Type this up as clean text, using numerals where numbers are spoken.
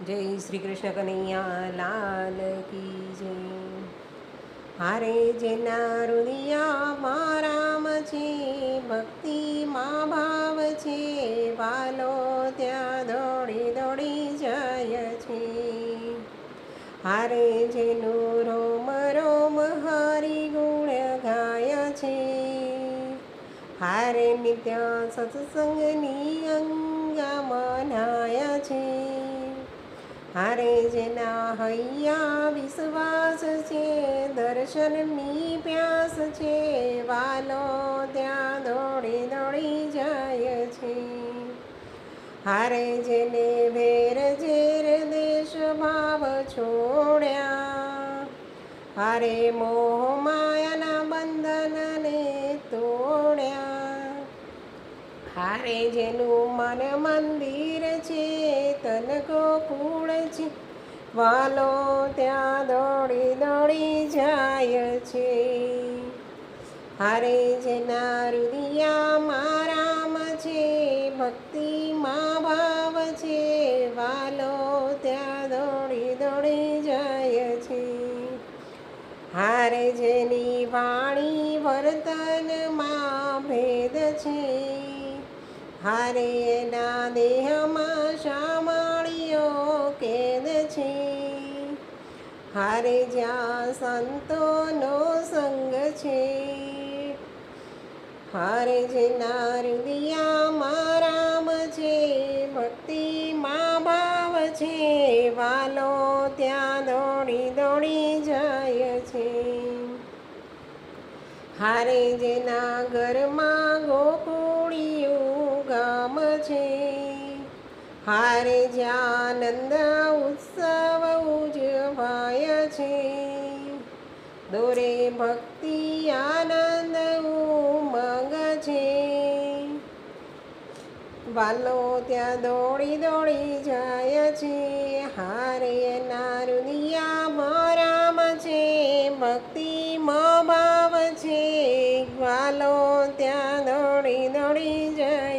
જય શ્રી કૃષ્ણ કનૈયા લાલ કી જય. હારે જેના હૃદયામાં રામ છે, ભક્તિમાં ભાવ છે, વાલો ત્યાં દોડી દોડી જાય છે. હારે જેનું રોમ રોમ હરિ ગુણ ગાય છે, હારે નિત્ય સત્સંગની અંગા મનાય છે. હારે જેના હૈયા વિશ્વાસ છે, દર્શનની પ્યાસ છે, વાલો ત્યાં દોડી દોડી જાય છે. હારે જેને વેર ઝેર દેશ ભાવ છોડ્યા, હારે મોહ માયાના બંધનને તોડ્યા. હારે જેનું મન મંદિર છે, તન ગોકુળ છે, વાલો ત્યાં દોડી દોડી જાય છે. હારે જેના હૃદયામાં રામ છે, ભક્તિમાં ભાવ છે, વાલો ત્યાં દોડી દોડી જાય છે. હારે જેની વાણી વર્તનમાં ભેદ છે, હારે એના દેહમાં શામળીઓ કેદ છે. હારે જ્યાં સંતોનો સંગ છે, હારે જેના હૃદયામાં રામ છે, ભક્તિમાં ભાવ છે, વાલો ત્યાં દોડી દોડી જાય છે. હારે જેના ઘરમાં ગોકુળિયું ગામ છે, હારે જ્યાં આનંદ ઉત્સવ ઉજવાય છે, દોરે ભક્તિ આનંદ ઉમંગ છે, વાલો ત્યાં દોડી દોડી જાય છે. હારે એના હૃદયામાં રામ છે, ભક્તિમાં ભાવ છે, વાલો ત્યાં દોડી દોડી જાય